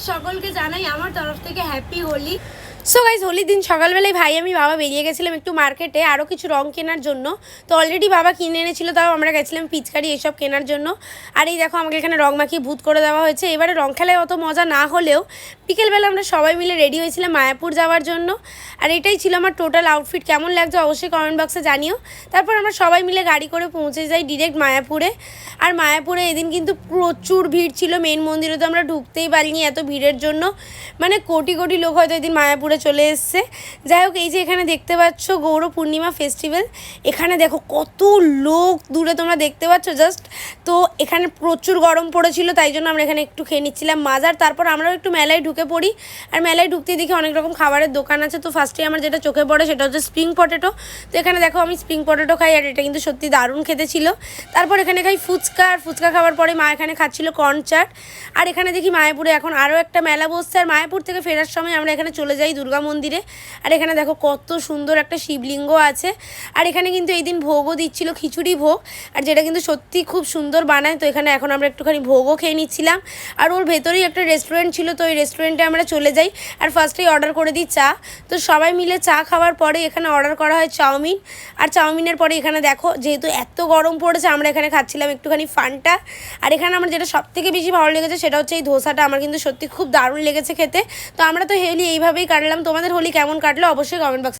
সকলকে জানাই আমার তরফ থেকে হ্যাপি হোলি। সো গাইজ, হোলির দিন সকালবেলায় ভাই আমি বাবা বেরিয়ে গেছিলাম একটু মার্কেটে আরও কিছু রং কেনার জন্য। তো অলরেডি বাবা কিনে এনেছিল, তাও আমরা গেছিলাম পিচকারি এসব কেনার জন্য। আর এই দেখো আমাকে এখানে রং মাখিয়ে ভূত করে দেওয়া হয়েছে। এবারে রং খেলায় অত মজা না হলেও বিকেলবেলা আমরা সবাই মিলে রেডি হয়েছিলাম মায়াপুর যাওয়ার জন্য। আর এটাই ছিল আমার টোটাল আউটফিট। কেমন লাগছে অবশ্যই কমেন্ট বক্সে জানিও। তারপর আমরা সবাই মিলে গাড়ি করে পৌঁছে যাই ডিরেক্ট মায়াপুরে। আর মায়াপুরে এদিন কিন্তু প্রচুর ভিড় ছিল, মেন মন্দিরে তো আমরা ঢুকতেই পারিনি এত ভিড়ের জন্য। মানে কোটি কোটি লোক হয়তো এদিন মায়াপুরে চলে এসছে। যাই হোক, এই যে এখানে দেখতে পাচ্ছ গৌর পূর্ণিমা ফেস্টিভ্যাল, এখানে দেখো কত লোক দূরে তোমরা দেখতে পাচ্ছ জাস্ট। তো এখানে প্রচুর গরম পড়েছিল, তাই জন্য আমরা এখানে একটু খেয়ে নিচ্ছিলাম মাজার। তারপর আমরাও একটু মেলায় ঢুকে পড়ি। আর মেলায় ঢুকতেই দেখি অনেক রকম খাবারের দোকান আছে। তো ফার্স্টে আমার যেটা চোখে পড়ে সেটা হচ্ছে স্প্রিং পটেটো। তো এখানে দেখো আমি স্প্রিং পটেটো খাই, আর এটা কিন্তু সত্যি দারুণ খেতে ছিল। তারপর এখানে খাই ফুচকা, আর ফুচকা খাওয়ার পরে মা এখানে খাচ্ছিল কর্ন চাট। আর এখানে দেখি মায়াপুরে এখন আরও একটা মেলা বসছে। আর মায়াপুর থেকে ফেরার সময় আমরা এখানে চলে যাই দুর্গা মন্দিরে। আর এখানে দেখো কত সুন্দর একটা শিবলিঙ্গ আছে। আর এখানে কিন্তু এই দিন ভোগও দিচ্ছিল, খিচুড়ি ভোগ, আর যেটা কিন্তু সত্যি খুব সুন্দর বানায়। তো এখানে এখন আমরা একটুখানি ভোগও খেয়ে নিচ্ছিলাম। আর ওর ভেতরেই একটা রেস্টুরেন্ট ছিল, তো ওই রেস্টুরেন্টে আমরা চলে যাই। আর ফার্স্টেই অর্ডার করে দিই চা। তো সবাই মিলে চা খাওয়ার পরে এখানে অর্ডার করা হয় চাউমিন। আর চাউমিনের পরে এখানে দেখো যেহেতু এত গরম পড়েছে আমরা এখানে খাচ্ছিলাম একটুখানি ফান্টা। আর এখানে আমার যেটা সবথেকে বেশি ভালো লেগেছে সেটা হচ্ছে এই ধোসাটা। আমার কিন্তু সত্যি খুব দারুণ লেগেছে খেতে। তো আমরা তো হোলি এইভাবেই কাটলাম। তোমাদের হোলি কেমন কাটলো অবশ্যই কমেন্ট বক্সে